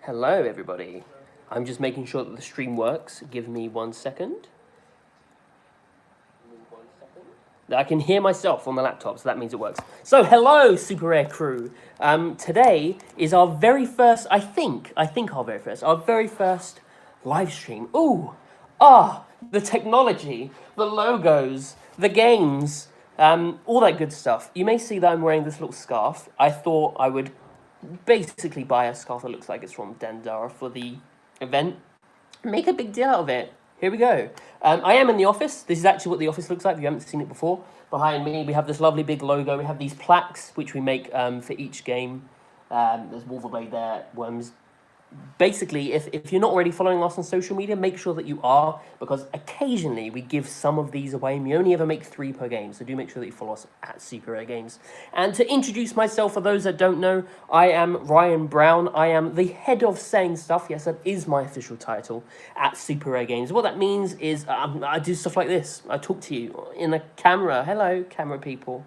Hello, everybody. I'm just making sure that the stream works. Give me 1 second. I can hear myself on the laptop, so that means it works. So, hello, Super Rare crew. Today is our very first, our very first live stream. The technology, the logos, the games, all that good stuff. You may see that I'm wearing this little scarf. I thought I would basically buy a scarf that looks like it's from Dandara for the event. Make a big deal out of it. Here we go. I am in the office. This is actually what the office looks like if you haven't seen it before. Behind me, we have this lovely big logo. We have these plaques, which we make for each game. There's Wolverblade there, Worms. Basically, if you're not already following us on social media, make sure that you are, because occasionally we give some of these away, and we only ever make 3 per game, so do make sure that you follow us at Super Rare Games. And to introduce myself, for those that don't know, I am Ryan Brown. I am the head of Saying Stuff, yes, that is my official title, at Super Rare Games. What that means is I do stuff like this. I talk to you in a camera. Hello, camera people.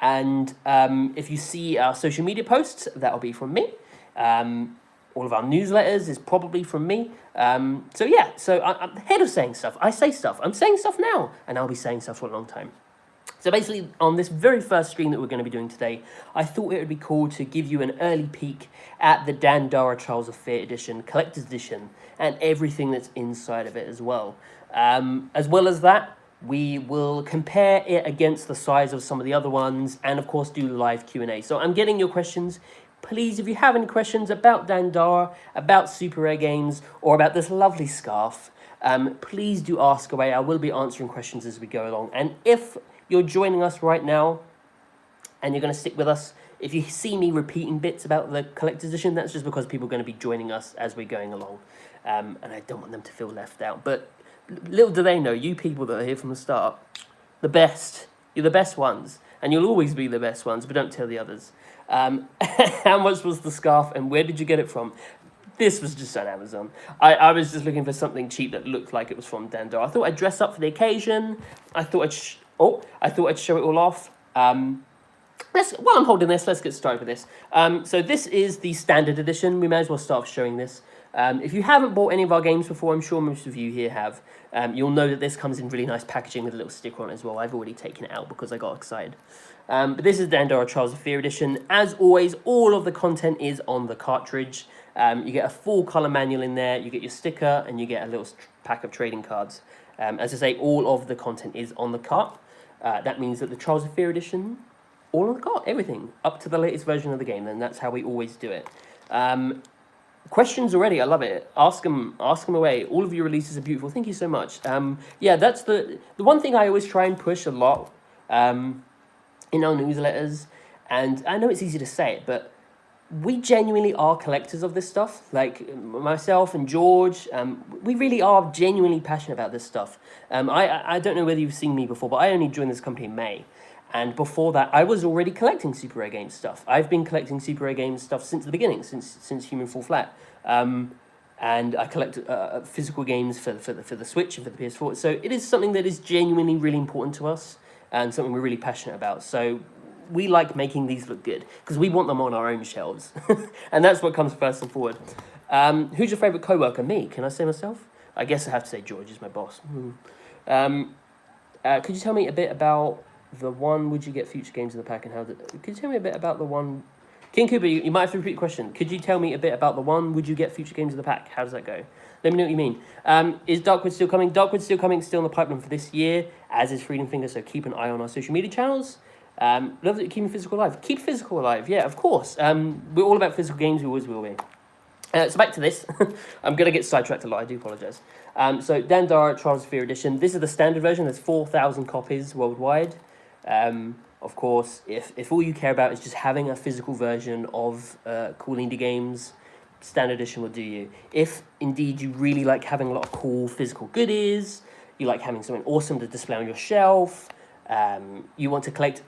And if you see our social media posts, that'll be from me. All of our newsletters is probably from me. I'm the head of Saying Stuff. I say stuff. I'm saying stuff now, and I'll be saying stuff for a long time. So basically, on this very first stream that we're going to be doing today, I thought it would be cool to give you an early peek at the Dandara Trials of Fear Edition, Collector's Edition, and everything that's inside of it as well. As well as that, we will compare it against the size of some of the other ones, and of course do live Q&A. So I'm getting your questions. Please, if you have any questions about Dandara, about Super Rare Games, or about this lovely scarf, please do ask away. I will be answering questions as we go along. And if you're joining us right now, and you're going to stick with us, if you see me repeating bits about the Collector's Edition, that's just because people are going to be joining us as we're going along. And I don't want them to feel left out. But little do they know, you people that are here from the start, the best. You're the best ones. And you'll always be the best ones, but don't tell the others. How much was the scarf and where did you get it from? This was just on Amazon. I was just looking for something cheap that looked like it was from Dandara. I thought I'd dress up for the occasion. I thought I'd show it all off. While I'm holding this, let's get started with this. So this is the standard edition. We may as well start showing this. If you haven't bought any of our games before, I'm sure most of you here have. You'll know that this comes in really nice packaging with a little sticker on it as well. I've already taken it out because I got excited. But this is Dandara Trials of Fear Edition. As always, all of the content is on the cartridge. You get a full colour manual in there, you get your sticker, and you get a little pack of trading cards. As I say, all of the content is on the cart. That means that the Trials of Fear Edition, all on the cart, everything, up to the latest version of the game, and that's how we always do it. Questions already, I love it. Ask them away. All of your releases are beautiful. Thank you so much. That's the one thing I always try and push a lot in our newsletters, and I know it's easy to say it, but we genuinely are collectors of this stuff. Like myself and George, we really are genuinely passionate about this stuff. I don't know whether you've seen me before, but I only joined this company in May. And before that, I was already collecting Super Rare Games stuff. I've been collecting Super Rare Games stuff since the beginning, since Human Fall Flat. And I collect physical games for the Switch and for the PS4. So it is something that is genuinely really important to us and something we're really passionate about. So we like making these look good because we want them on our own shelves. And that's what comes first and forward. Who's your favourite co-worker? Me. Can I say myself? I guess I have to say George is my boss. Could you tell me a bit about the one, would you get future games in the pack, and how could you tell me a bit about the one, King Cooper, you might have to repeat the question. Could you tell me a bit about the one, would you get future games in the pack? How does that go? Let me know what you mean. Is Darkwood still coming? Darkwood's still coming, still in the pipeline for this year, as is Freedom Finger, so keep an eye on our social media channels. Love that you're keeping physical alive. Keep physical alive, yeah, of course. We're all about physical games, we always will be. So back to this. I'm going to get sidetracked a lot, I do apologise. So Dandara Trials of Fear Edition. This is the standard version, there's 4,000 copies worldwide. Of course, if all you care about is just having a physical version of cool indie games, standard edition will do you. If indeed you really like having a lot of cool physical goodies, you like having something awesome to display on your shelf, you want to collect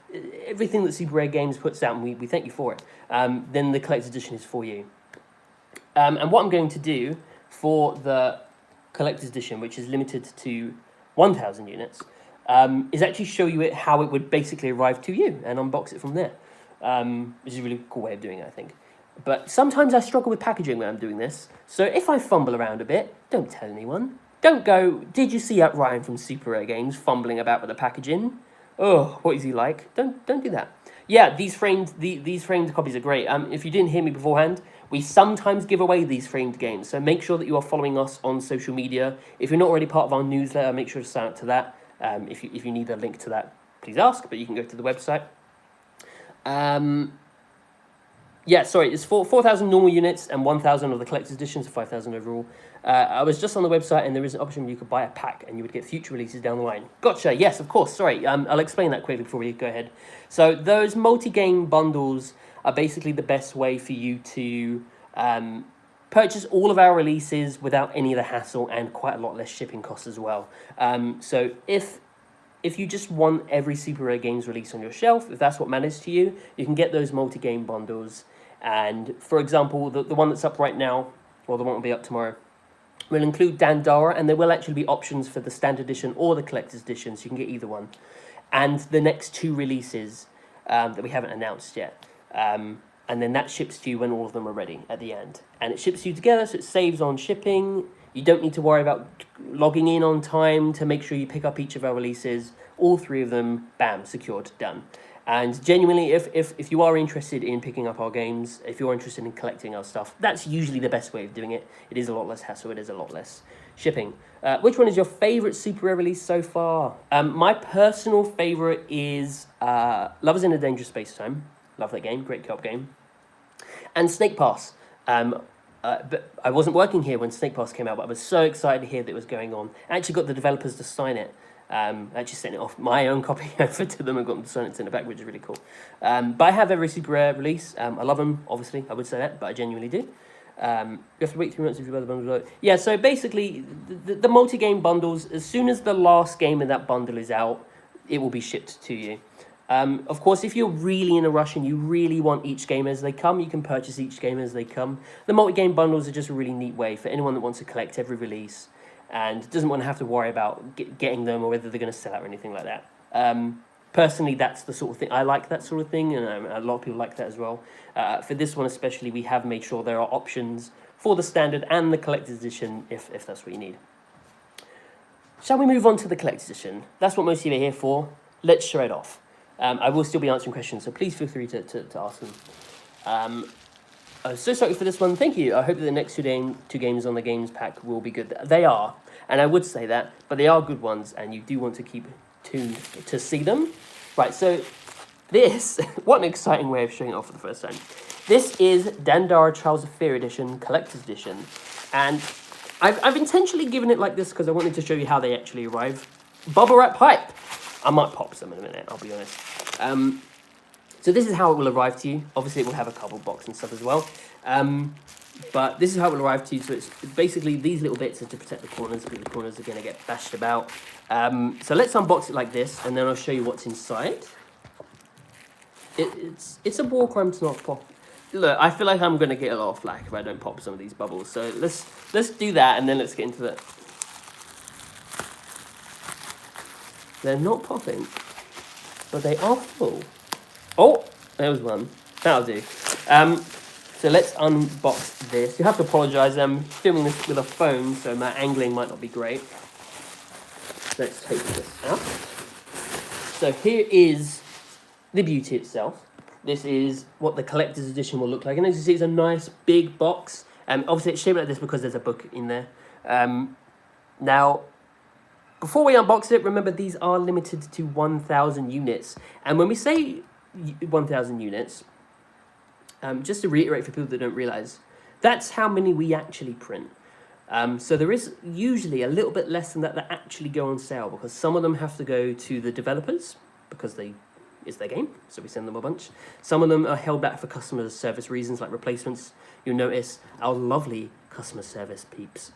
everything that Super Rare Games puts out, and we thank you for it, then the collector's edition is for you. And what I'm going to do for the collector's edition, which is limited to 1,000 units, is actually show you how it would basically arrive to you and unbox it from there, which is a really cool way of doing it, I think. But sometimes I struggle with packaging when I'm doing this. So if I fumble around a bit, don't tell anyone. Don't go, did you see that Ryan from Super Rare Games fumbling about with the packaging? Oh, what is he like? Don't do that. Yeah, these framed copies are great. If you didn't hear me beforehand, we sometimes give away these framed games. So make sure that you are following us on social media. If you're not already part of our newsletter, make sure to sign up to that. If you need a link to that, please ask, but you can go to the website. Yeah, sorry, it's 4,000 normal units and 1,000 of the collector's edition, so 5,000 overall. I was just on the website and there is an option where you could buy a pack and you would get future releases down the line. Gotcha, yes, of course, sorry. I'll explain that quickly before we go ahead. So those multi-game bundles are basically the best way for you to purchase all of our releases without any of the hassle and quite a lot less shipping costs as well. So if you just want every Super Rare Games release on your shelf, if that's what matters to you, you can get those multi-game bundles. And for example, the one that's up right now, or the one will be up tomorrow, will include Dandara, and there will actually be options for the standard edition or the collector's edition, so you can get either one. And the next two releases that we haven't announced yet. And then that ships to you when all of them are ready at the end. And it ships to you together, so it saves on shipping. You don't need to worry about logging in on time to make sure you pick up each of our releases. All three of them, bam, secured, done. And genuinely, if you are interested in picking up our games, if you're interested in collecting our stuff, that's usually the best way of doing it. It is a lot less hassle, it is a lot less shipping. Which one is your favourite Super Rare release so far? My personal favourite is Lovers in a Dangerous Space-Time. Love that game, great co-op game. And Snake Pass. But I wasn't working here when Snake Pass came out, but I was so excited to hear that it was going on. I actually got the developers to sign it. I actually sent it off my own copy over to them and got them to sign it, send it back, which is really cool. But I have every Super Rare release. I love them, obviously. I would say that, but I genuinely do. You have to wait 3 months if you buy the bundle. Yeah, so basically, the multi-game bundles, as soon as the last game in that bundle is out, it will be shipped to you. Of course, if you're really in a rush and you really want each game as they come, you can purchase each game as they come. The multi-game bundles are just a really neat way for anyone that wants to collect every release and doesn't want to have to worry about getting them or whether they're going to sell out or anything like that. Personally, that's the sort of thing. I like that sort of thing, and a lot of people like that as well. For this one especially, we have made sure there are options for the standard and the collector's edition if that's what you need. Shall we move on to the collector's edition? That's what most of you are here for. Let's show it off. I will still be answering questions, so please feel free to ask them. I'm so sorry for this one. Thank you. I hope that the next two games on the games pack will be good. They are, and I would say that, but they are good ones, and you do want to keep tuned to see them. Right, so this, what an exciting way of showing it off for the first time. This is Dandara Trials of Fear Edition, Collector's Edition, and I've intentionally given it like this because I wanted to show you how they actually arrive. Bubble wrap pipe. I might pop some in a minute, I'll be honest. So this is how it will arrive to you. Obviously, it will have a cardboard box and stuff as well. But this is how it will arrive to you. So it's basically these little bits are to protect the corners because the corners are going to get bashed about. So let's unbox it like this, and then I'll show you what's inside. It's a war crime to not pop. Look, I feel like I'm going to get a lot of flack if I don't pop some of these bubbles. So let's do that, and then let's get into it. They're not popping, but they are full. Oh, there was one. That'll do. So let's unbox this. You have to apologise. I'm filming this with a phone, so my angling might not be great. Let's take this out. So here is the beauty itself. This is what the collector's edition will look like. And as you see, it's a nice big box. Obviously, it's shaped like this because there's a book in there. Now, before we unbox it, remember these are limited to 1,000 units. And when we say 1,000 units, just to reiterate for people that don't realise, that's how many we actually print. So there is usually a little bit less than that that actually go on sale because some of them have to go to the developers because it's their game, so we send them a bunch. Some of them are held back for customer service reasons like replacements. You'll notice our lovely customer service peeps.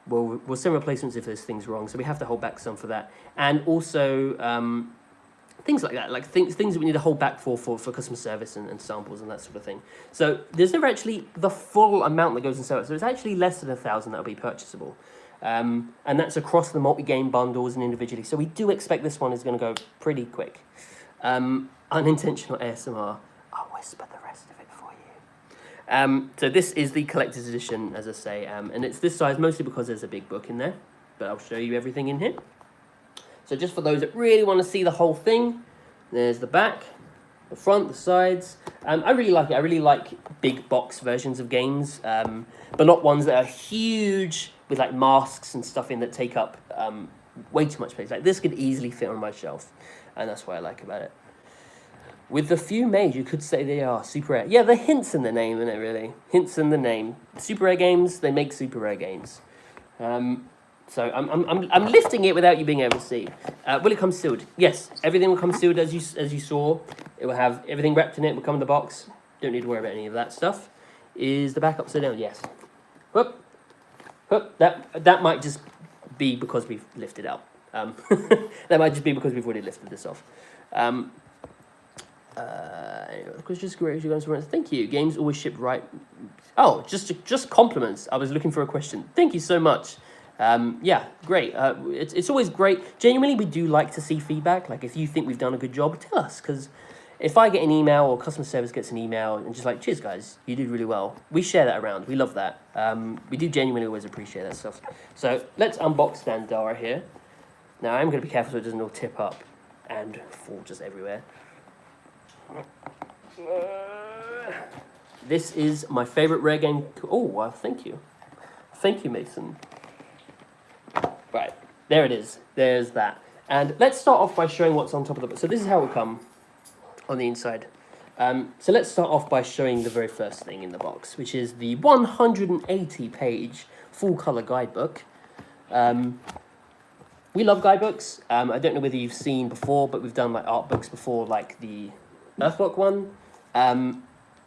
We'll send replacements if there's things wrong, so we have to hold back some for that. And also things like that, like things that we need to hold back for customer service and samples and that sort of thing. So there's never actually the full amount that goes in sale. So it's actually less than 1,000 that will be purchasable. And that's across the multi-game bundles and individually. So we do expect this one is going to go pretty quick. Unintentional ASMR. I'll whisper the rest of it for you. So this is the collector's edition, as I say, and it's this size mostly because there's a big book in there, but I'll show you everything in here. So just for those that really want to see the whole thing, there's the back, the front, the sides. I really like it. I really like big box versions of games, but not ones that are huge with like masks and stuff in that take up way too much space. Like this could easily fit on my shelf, and that's what I like about it. With the few made, you could say they are super rare. Yeah, the hints in the name, isn't it, really? Hints in the name. Super rare games, they make super rare games. So I'm lifting it without you being able to see. Will it come sealed? Yes, everything will come sealed as you saw. It will have everything wrapped in it. It will come in the box. Don't need to worry about any of that stuff. Is the back upside down? Yes. Whoop. Whoop. That might just be because we've lifted out. That might just be because we've already lifted this off. Just great. Thank you. Games always ship right. Oh, just compliments. I was looking for a question. Thank you so much. Yeah, great. It's always great. Genuinely, we do like to see feedback. Like if you think we've done a good job, tell us. Because if I get an email or customer service gets an email and just like, cheers guys, you did really well. We share that around. We love that. We do genuinely always appreciate that stuff. So let's unbox Dandara here. Now I'm going to be careful so it doesn't all tip up and fall just everywhere. This is my favorite rare game. Oh, well, thank you. Thank you, Mason. Right, there it is. There's that. And let's start off by showing what's on top of the book. So this is how it will come on the inside. So let's start off by showing the very first thing in the box, which is the 180-page full-color guidebook. We love guidebooks. I don't know whether you've seen before, but we've done like art books before, like the Earthblock one.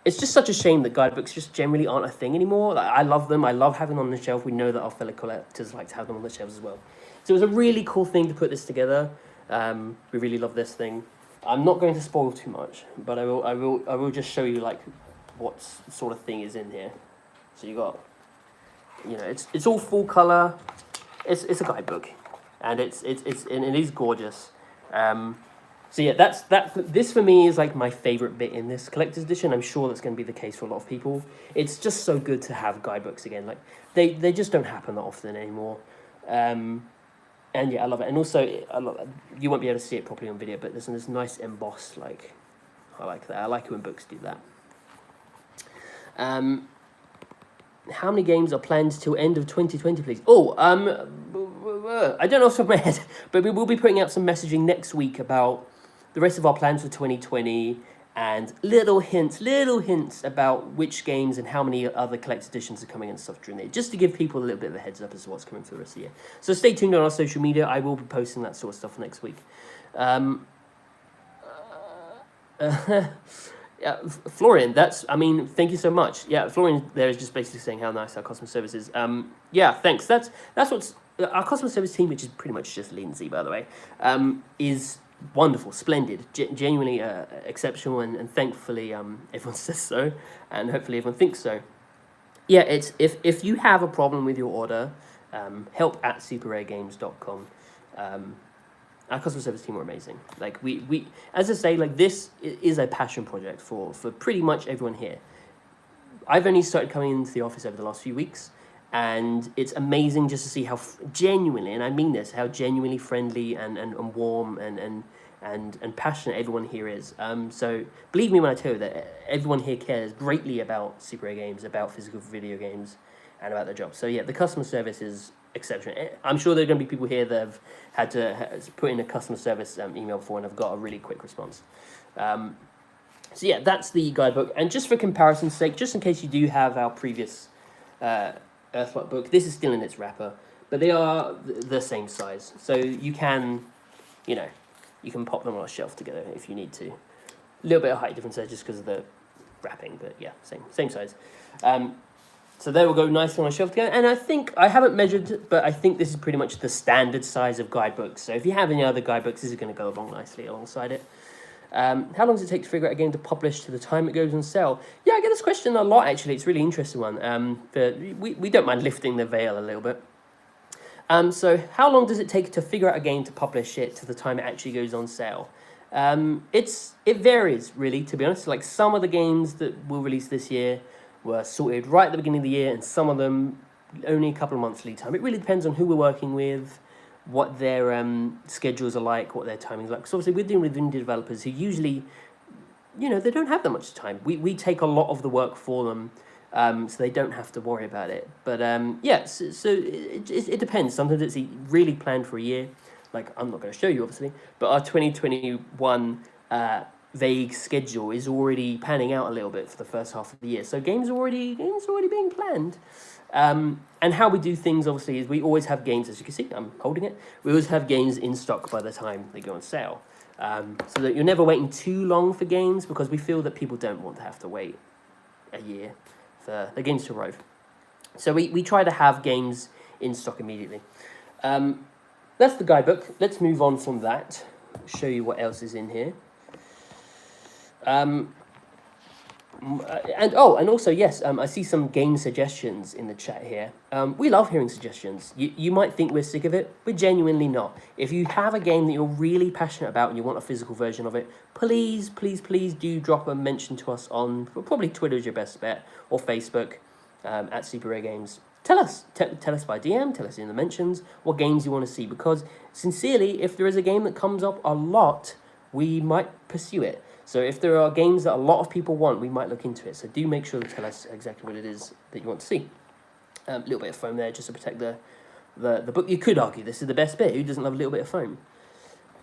It's just such a shame that guidebooks just generally aren't a thing anymore. Like, I love them. I love having them on the shelf. We know that our fellow collectors like to have them on the shelves as well. So it was a really cool thing to put this together. We really love this thing. I'm not going to spoil too much, but I will just show you like what sort of thing is in here. So you got, you know, it's all full color. It's a guidebook, and it is gorgeous. So yeah, this for me is like my favorite bit in this collector's edition. I'm sure that's going to be the case for a lot of people. It's just so good to have guidebooks again. Like they just don't happen that often anymore. And yeah, I love it. And also, you won't be able to see it properly on video, but there's this nice embossed, like, I like that. I like it when books do that. How many games are planned till end of 2020, please? Oh, I don't know off the top of my head, but we will be putting out some messaging next week about the rest of our plans for 2020 and little hints about which games and how many other collector's editions are coming and stuff during the year, just to give people a little bit of a heads up as to what's coming for the rest of the year. So stay tuned on our social media. I will be posting that sort of stuff next week. Yeah, Florian, thank you so much. Yeah, Florian there is just basically saying how nice our customer service is. Yeah, thanks. That's what's our customer service team, which is pretty much just Lindsay, by the way, is wonderful, splendid, genuinely exceptional, and thankfully everyone says so, and hopefully everyone thinks so. Yeah, it's if you have a problem with your order, help@superraregames.com. Our customer service team are amazing. Like we as I say, like this is a passion project for pretty much everyone here. I've only started coming into the office over the last few weeks, and it's amazing just to see how genuinely, and I mean this, how genuinely friendly and warm and passionate everyone here is. So believe me when I tell you that everyone here cares greatly about Super Rare Games, about physical video games, and about their job. So yeah, the customer service is exceptional. I'm sure there are going to be people here that have had to put in a customer service email before and have got a really quick response. So yeah, that's the guidebook. And just for comparison's sake, just in case you do have our previous Earthblock book, this is still in its wrapper, but they are the same size. So you can, you can pop them on a shelf together if you need to. A little bit of height difference there just because of the wrapping, but yeah, same size. So they will go nicely on a shelf together. And I think, I haven't measured, but I think this is pretty much the standard size of guidebooks. So if you have any other guidebooks, this is going to go along nicely alongside it. How long does it take to figure out a game to publish to the time it goes on sale? Yeah, I get this question a lot, actually. It's a really interesting one. But we don't mind lifting the veil a little bit. So how long does it take to figure out a game to publish it to the time it actually goes on sale? It varies, really, to be honest. Like some of the games that we'll release this year were sorted right at the beginning of the year, and some of them only a couple of months lead time. It really depends on who we're working with, what their schedules are like, what their timing's like. Because obviously we're dealing with indie developers who usually, they don't have that much time. We take a lot of the work for them, so they don't have to worry about it. But so it depends. Sometimes it's really planned for a year. Like, I'm not going to show you, obviously, but our 2021 vague schedule is already panning out a little bit for the first half of the year. So games are already being planned. And how we do things, obviously, is we always have games, as you can see, I'm holding it. We always have games in stock by the time they go on sale. So that you're never waiting too long for games, because we feel that people don't want to have to wait a year for the games to arrive. So we try to have games in stock immediately. That's the guidebook. Let's move on from that. Show you what else is in here. And also, yes, I see some game suggestions in the chat here. We love hearing suggestions. You might think we're sick of it. We're genuinely not. If you have a game that you're really passionate about and you want a physical version of it, please do drop a mention to us on, probably Twitter is your best bet, or Facebook, at Super Rare Games. Tell us by DM, tell us in the mentions what games you want to see, because sincerely, if there is a game that comes up a lot, we might pursue it. So if there are games that a lot of people want, we might look into it. So do make sure to tell us exactly what it is that you want to see. A little bit of foam there just to protect the book. You could argue this is the best bit. Who doesn't love a little bit of foam?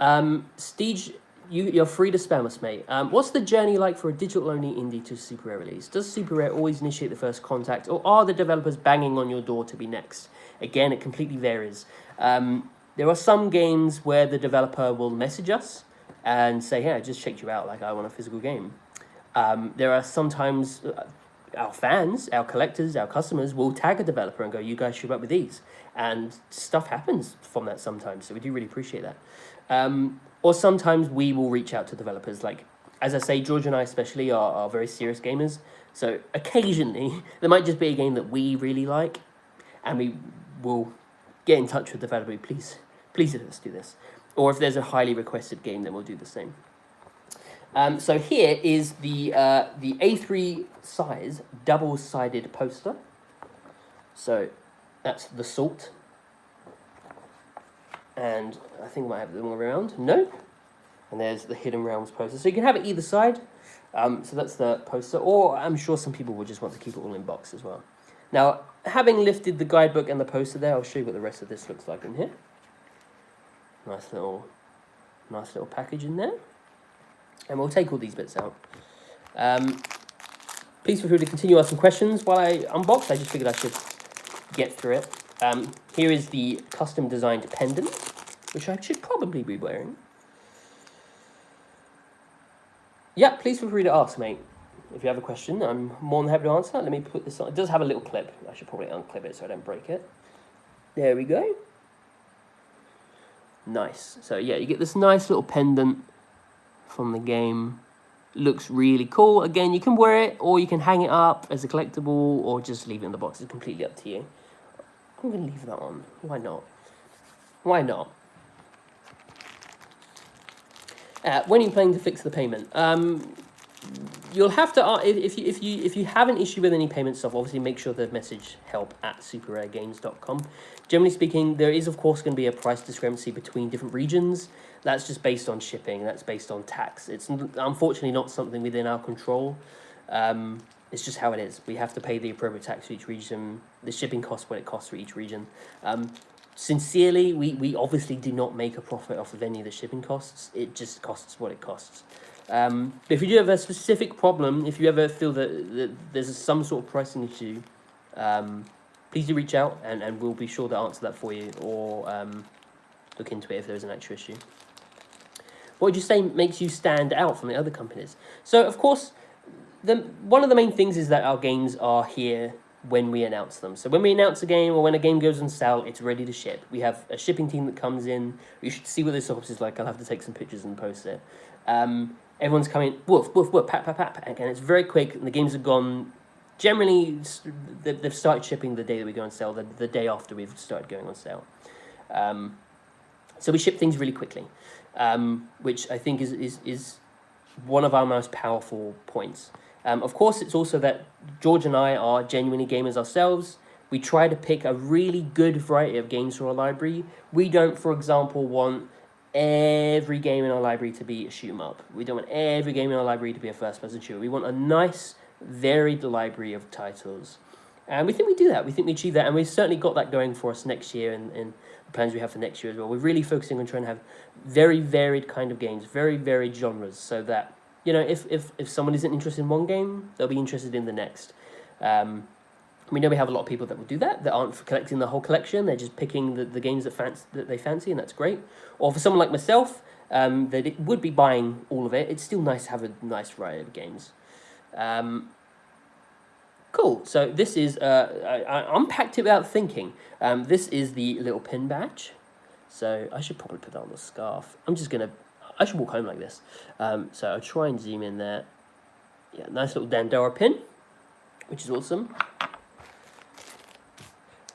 Steege, you're free to spam us, mate. What's the journey like for a digital-only indie to Super Rare release? Does Super Rare always initiate the first contact, or are the developers banging on your door to be next? Again, it completely varies. There are some games where the developer will message us and say, hey, I just checked you out, like, I want a physical game. There are sometimes our fans, our collectors, our customers will tag a developer and go, you guys should work with these. And stuff happens from that sometimes, so we do really appreciate that. Or sometimes we will reach out to developers. Like, as I say, George and I especially are very serious gamers. So occasionally, there might just be a game that we really like, and we will get in touch with the developer, please let us do this. Or if there's a highly requested game, then we'll do the same. So here is the A3 size double-sided poster. So that's the Salt. And I think I might have the one around. No. And there's the Hidden Realms poster. So you can have it either side. So that's the poster. Or I'm sure some people will just want to keep it all in box as well. Now, having lifted the guidebook and the poster there, I'll show you what the rest of this looks like in here. Nice little package in there. And we'll take all these bits out. Please feel free to continue asking questions while I unbox. I just figured I should get through it. Here is the custom designed pendant, which I should probably be wearing. Yeah, please feel free to ask, mate. If you have a question, I'm more than happy to answer. Let me put this on. It does have a little clip. I should probably unclip it so I don't break it. There we go. Nice. So yeah, you get this nice little pendant from the game. Looks really cool. Again, you can wear it, or you can hang it up as a collectible, or just leave it in the box. It's completely up to you. I'm going to leave that on. Why not? Why not? When are you planning to fix the payment? You'll have to, if you have an issue with any payment stuff, obviously make sure to message help@superraregames.com. Generally speaking, there is of course going to be a price discrepancy between different regions. That's just based on shipping. That's based on tax. It's unfortunately not something within our control. It's just how it is. We have to pay the appropriate tax for each region. The shipping costs what it costs for each region. Sincerely, we obviously do not make a profit off of any of the shipping costs. It just costs what it costs. But if you do have a specific problem, if you ever feel that there's some sort of pricing issue, please do reach out and we'll be sure to answer that for you, or look into it if there's an actual issue. What would you say makes you stand out from the other companies? So, of course, one of the main things is that our games are here when we announce them. So when we announce a game, or when a game goes on sale, it's ready to ship. We have a shipping team that comes in. You should see what this office is like. I'll have to take some pictures and post it. Everyone's coming, woof, woof, woof, pat, pat, pat, and it's very quick, and the games are gone. Generally, they've started shipping the day that we go on sale, the day after we've started going on sale. So we ship things really quickly, which I think is one of our most powerful points. Of course, it's also that George and I are genuinely gamers ourselves. We try to pick a really good variety of games for our library. We don't, for example, want every game in our library to be a shoot 'em up. We don't want every game in our library to be a first-person shooter. We want a nice, varied library of titles. And we think we do that. We think we achieve that. And we've certainly got that going for us next year and the plans we have for next year as well. We're really focusing on trying to have very varied kind of games, very varied genres, so that, you know, if someone isn't interested in one game, they'll be interested in the next. We know we have a lot of people that will do that, that aren't collecting the whole collection. They're just picking the games that they fancy, and that's great. Or for someone like myself, that it would be buying all of it, it's still nice to have a nice variety of games. Cool. So this is, I unpacked it without thinking. This is the little pin badge. So I should probably put that on the scarf. I should walk home like this. So I'll try and zoom in there. Yeah, nice little Dandara pin, which is awesome.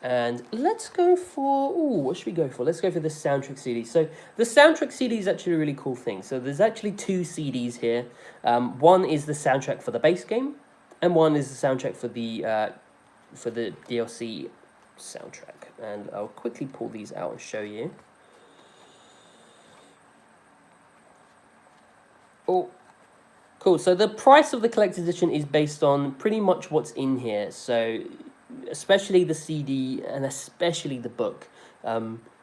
And let's go for, what should we go for? Let's go for the soundtrack CD. So the soundtrack CD is actually a really cool thing. So there's actually 2 CDs here. One is the soundtrack for the base game, and one is the soundtrack for the DLC soundtrack. And I'll quickly pull these out and show you. Oh, cool. So the price of the collector's edition is based on pretty much what's in here. So especially the CD and especially the book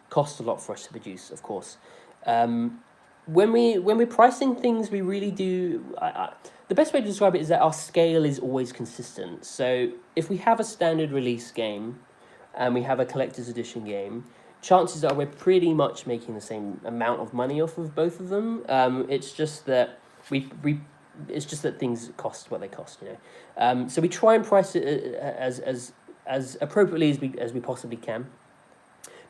cost a lot for us to produce, of course. When we're pricing things, we really do. The best way to describe it is that our scale is always consistent. So if we have a standard release game and we have a collector's edition game, chances are we're pretty much making the same amount of money off of both of them. It's just that it's just that things cost what they cost, you know. So we try and price it as appropriately as we possibly can,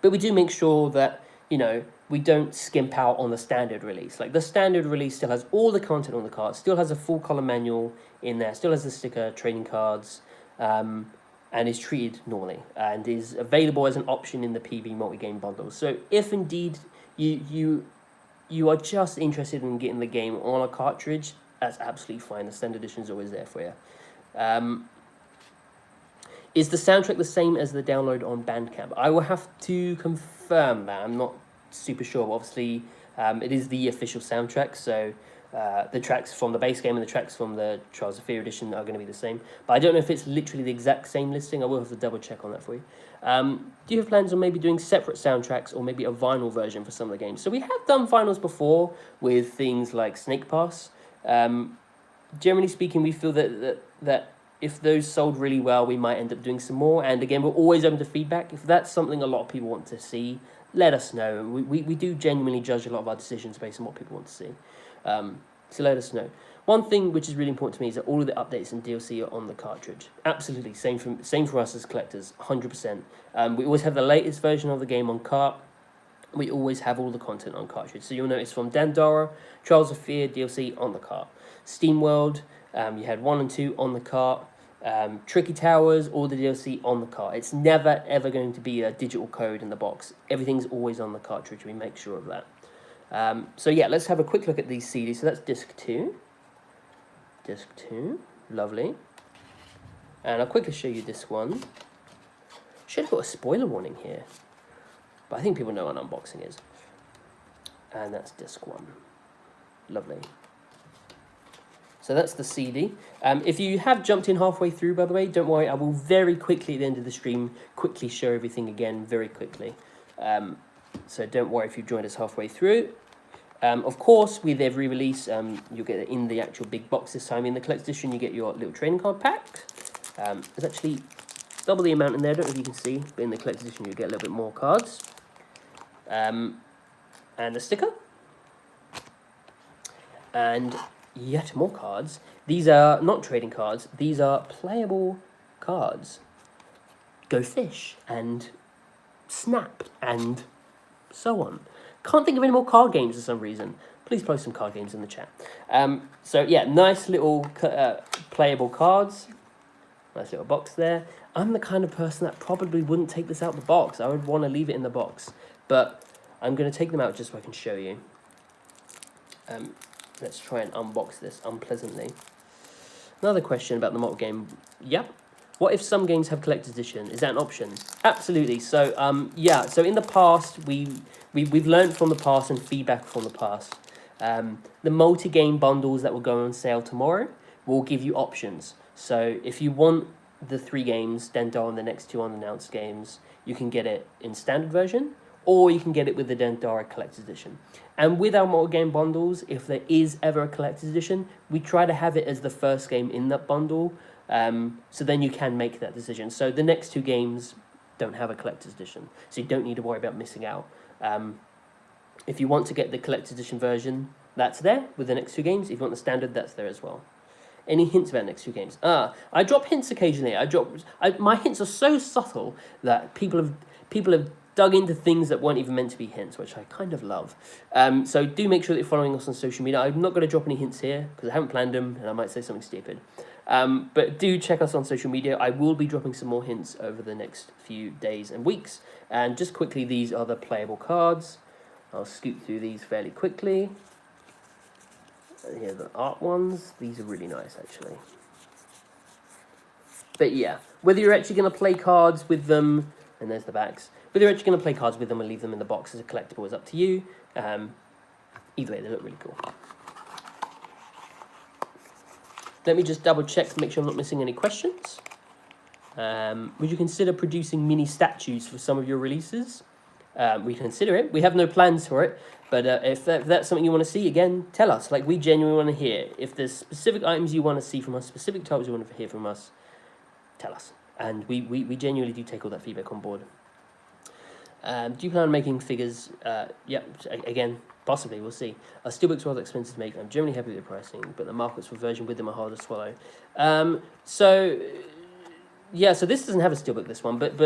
but we do make sure that, you know, we don't skimp out on the standard release. Like the standard release still has all the content on the card, still has a full color manual in there, still has the sticker, trading cards, and is treated normally and is available as an option in the PB multi-game bundle. So if indeed you are just interested in getting the game on a cartridge, that's absolutely fine. The standard edition is always there for you. Is the soundtrack the same as the download on Bandcamp? I will have to confirm that. I'm not super sure. Obviously, it is the official soundtrack, so the tracks from the base game and the tracks from the Trials of Fear edition are going to be the same. But I don't know if it's literally the exact same listing. I will have to double check on that for you. Do you have plans on maybe doing separate soundtracks or maybe a vinyl version for some of the games? So we have done vinyls before with things like Snake Pass. Generally speaking, we feel that if those sold really well, we might end up doing some more. And again, we're always open to feedback. If that's something a lot of people want to see, let us know. We do genuinely judge a lot of our decisions based on what people want to see. So let us know. One thing which is really important to me is that all of the updates and DLC are on the cartridge. Absolutely, same for us as collectors, 100%. We always have the latest version of the game on cart. We always have all the content on cartridge. So you'll notice from Dandara, Trials of Fear DLC on the cart. SteamWorld, you had 1 and 2 on the cart. Tricky Towers, all the DLC on the cart. It's never ever going to be a digital code in the box. Everything's always on the cartridge. We make sure of that. So yeah, let's have a quick look at these CDs. So that's disc 2. Disc 2, lovely. And I'll quickly show you disc 1. Should have got a spoiler warning here, but I think people know what an unboxing is. And that's disc 1. Lovely. So that's the CD. If you have jumped in halfway through, by the way, don't worry. I will very quickly at the end of the stream quickly show everything again very quickly. So don't worry if you've joined us halfway through. Of course, with every release, you'll get it in the actual big box this time. In the collector's edition, you get your little trading card pack. There's actually double the amount in there. I don't know if you can see, but in the collector's edition, you get a little bit more cards. And a sticker. And yet more cards. These are not trading cards. These are playable cards. Go Fish and Snap and so on. Can't think of any more card games for some reason. Please post some card games in the chat. So yeah, nice little playable cards. Nice little box there. I'm the kind of person that probably wouldn't take this out the box. I would want to leave it in the box. But I'm going to take them out just so I can show you. Let's try and unbox this unpleasantly. Another question about the multi-game. Yep. What if some games have collector's edition? Is that an option? Absolutely. So, yeah. So in the past, we've learned from the past and feedback from the past. The multi-game bundles that will go on sale tomorrow will give you options. So if you want the 3 games, Dandara and the next 2 unannounced games, you can get it in standard version, or you can get it with the Dandara collector's edition. And with our multi-game bundles, if there is ever a collector's edition, we try to have it as the first game in that bundle, so then you can make that decision. So the next 2 games don't have a collector's edition, so you don't need to worry about missing out. If you want to get the collector's edition version, that's there with the next 2 games. If you want the standard, that's there as well. Any hints about the next 2 games? I drop hints occasionally. My hints are so subtle that people have dug into things that weren't even meant to be hints, which I kind of love. So do make sure that you're following us on social media. I'm not going to drop any hints here because I haven't planned them and I might say something stupid. But do check us on social media. I will be dropping some more hints over the next few days and weeks. And just quickly, these are the playable cards. I'll scoot through these fairly quickly. And here are the art ones. These are really nice, actually. But yeah, whether you're actually going to play cards with them, and there's the backs, whether you're actually going to play cards with them and leave them in the box as a collectible is up to you. Either way, they look really cool. Let me just double check to make sure I'm not missing any questions. Would you consider producing mini statues for some of your releases? We consider it. We have no plans for it, but if that's something you want to see, again, tell us. Like, we genuinely want to hear. If there's specific items you want to see from us, specific types you want to hear from us, tell us. And we genuinely do take all that feedback on board. Do you plan on making figures? Yeah, again, possibly, we'll see. Steelbooks are rather expensive to make. I'm generally happy with the pricing, but the markets for version with them are hard to swallow. So this doesn't have a steelbook, this one, but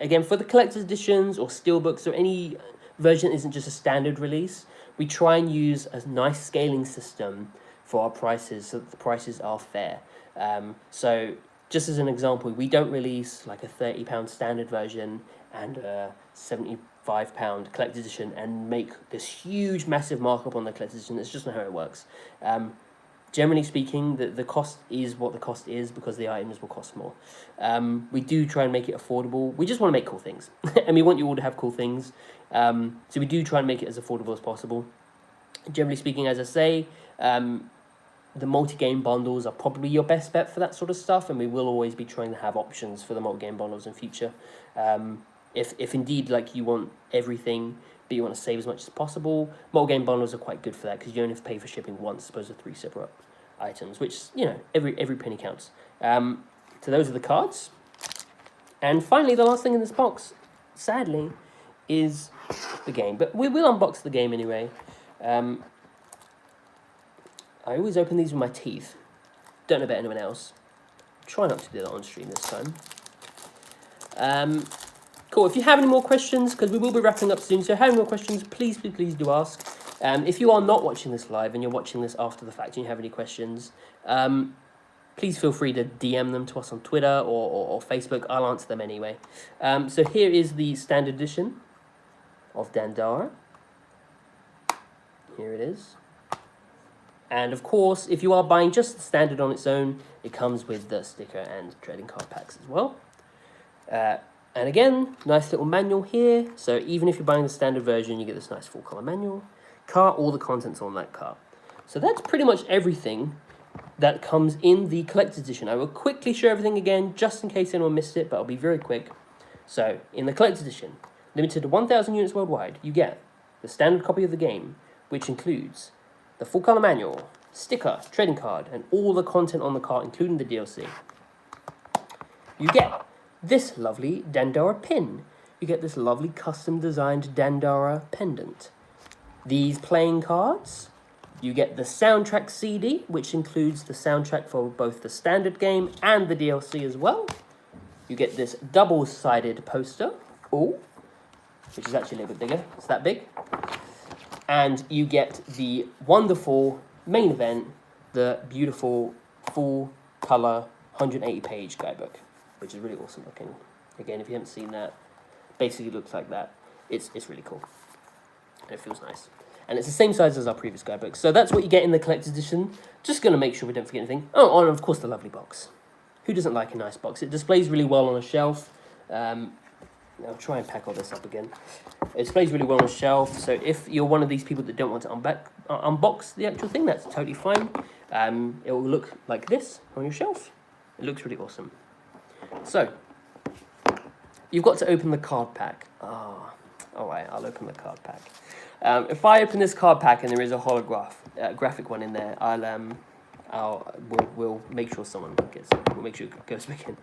again, for the collector's editions or steelbooks or any version that isn't just a standard release, we try and use a nice scaling system for our prices so that the prices are fair. So just as an example, we don't release like a £30 standard version and a £75 collector's edition and make this huge, massive markup on the collector's edition. That's just not how it works. Generally speaking, the cost is what the cost is because the items will cost more. We do try and make it affordable. We just want to make cool things. And we want you all to have cool things. So we do try and make it as affordable as possible. Generally speaking, as I say, the multi-game bundles are probably your best bet for that sort of stuff. And we will always be trying to have options for the multi-game bundles in future. If indeed, like, you want everything, but you want to save as much as possible, multi-game bundles are quite good for that because you only have to pay for shipping once as opposed to 3 separate items, which, you know, every penny counts. So those are the cards. And finally, the last thing in this box, sadly, is the game. But we will unbox the game anyway. I always open these with my teeth. Don't know about anyone else. Try not to do that on stream this time. Cool. If you have any more questions, because we will be wrapping up soon, so if you have any more questions, please do ask. If you are not watching this live and you're watching this after the fact and you have any questions, please feel free to DM them to us on Twitter or Facebook. I'll answer them anyway. So here is the standard edition of Dandara. Here it is. And of course, if you are buying just the standard on its own, it comes with the sticker and trading card packs as well. And again, nice little manual here. So even if you're buying the standard version, you get this nice full color manual. Cart, all the contents on that cart. So that's pretty much everything that comes in the collector's edition. I will quickly show everything again, just in case anyone missed it, but I'll be very quick. So in the collector's edition, limited to 1,000 units worldwide, you get the standard copy of the game, which includes the full color manual, sticker, trading card, and all the content on the cart, including the DLC. You get this lovely Dandara pin. You get this lovely custom designed Dandara pendant. These playing cards. You get the soundtrack CD, which includes the soundtrack for both the standard game and the DLC as well. You get this double-sided poster, which is actually a little bit bigger. It's that big. And you get the wonderful main event, the beautiful full color 180-page guidebook, which is really awesome looking. Again, if you haven't seen that, basically looks like that. It's really cool. And it feels nice. and it's the same size as our previous guidebook. So that's what you get in the collector's edition. Just going to make sure we don't forget anything. Oh, and of course the lovely box. Who doesn't like a nice box? It displays really well on a shelf. I'll try and pack all this up again. It displays really well on a shelf, so if you're one of these people that don't want to unbox the actual thing, that's totally fine. It will look like this on your shelf. It looks really awesome. So, you've got to open the card pack. Oh, all right, I'll open the card pack. If I open this card pack and there is a graphic one in there, we'll make sure someone gets it. We'll make sure it goes back in.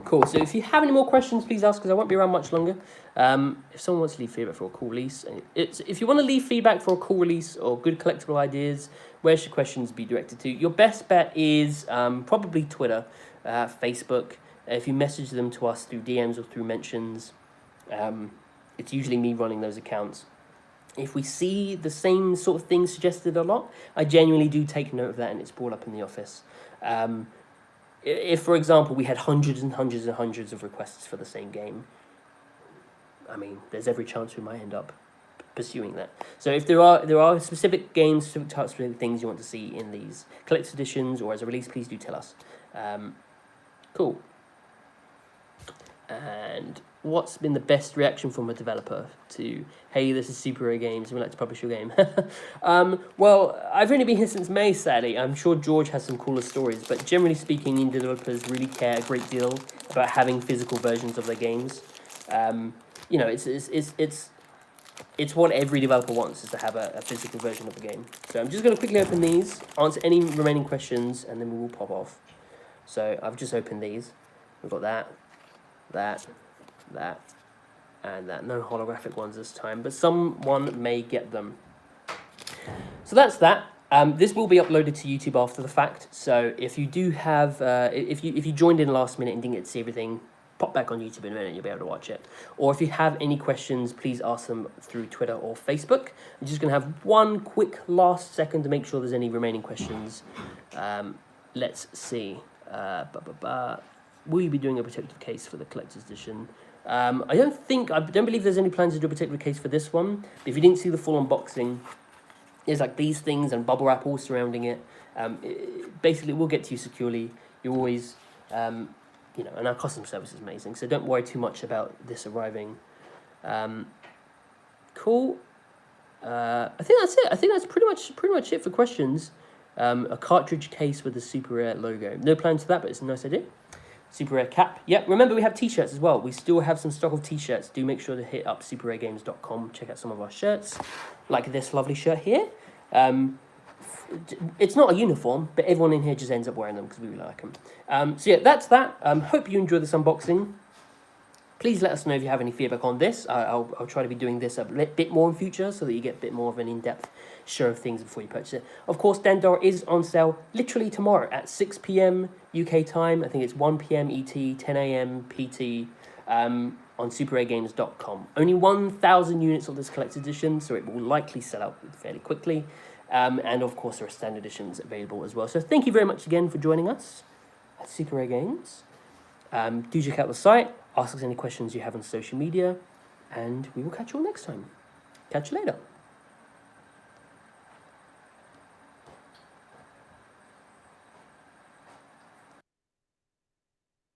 Cool. So if you have any more questions, please ask, because I won't be around much longer. If someone wants to leave feedback for a cool release, if you want to leave feedback for a cool release or good collectible ideas, where should questions be directed to? Your best bet is probably Twitter, Facebook. If you message them to us through DMs or through mentions, it's usually me running those accounts. If we see the same sort of thing suggested a lot, I genuinely do take note of that, and it's brought up in the office. If, for example, we had hundreds and hundreds and hundreds of requests for the same game, I mean, there's every chance we might end up pursuing that. So if there are specific games, specific things you want to see in these collector's editions or as a release, please do tell us. Cool. And what's been the best reaction from a developer to, hey, this is Super Rare Games, we'd like to publish your game? Well, I've only been here since May, sadly. I'm sure George has some cooler stories, but generally speaking, indie developers really care a great deal about having physical versions of their games. You know, it's what every developer wants, is to have a physical version of the game. So I'm just going to quickly open these, answer any remaining questions, and then we will pop off. So I've just opened these. We've got that, and that. No holographic ones this time, but someone may get them. So that's that. This will be uploaded to YouTube after the fact. So if you do have, if you joined in last minute and didn't get to see everything, pop back on YouTube in a minute and you'll be able to watch it. Or if you have any questions, please ask them through Twitter or Facebook. I'm just going to have one quick last second to make sure there's any remaining questions. Let's see. Will you be doing a protective case for the collector's edition? I don't believe there's any plans to do a protective case for this one. But if you didn't see the full unboxing, there's like these things and bubble wrap all surrounding it. Basically, we'll get to you securely. You always, you know, and our customer service is amazing. So don't worry too much about this arriving. Cool. I think that's it. I think that's pretty much it for questions. A cartridge case with the Super Rare logo. No plans for that, but it's a nice idea. Super Rare cap. Yeah, remember we have t-shirts as well. We still have some stock of t-shirts. Do make sure to hit up superraregames.com. Check out some of our shirts, like this lovely shirt here. It's not a uniform, but everyone in here just ends up wearing them because we really like them. So yeah, that's that. Hope you enjoyed this unboxing. Please let us know if you have any feedback on this. I'll try to be doing this a bit more in future so that you get a bit more of an in-depth show of things before you purchase it. Of course, Dandara is on sale literally tomorrow at 6 p.m. UK time. I think it's 1 p.m. ET, 10 a.m. PT on superraregames.com. Only 1,000 units of this collector's edition, so it will likely sell out fairly quickly. And of course, there are standard editions available as well. So thank you very much again for joining us at Super Rare Games. Do check out the site. Ask us any questions you have on social media, and we will catch you all next time. Catch you later.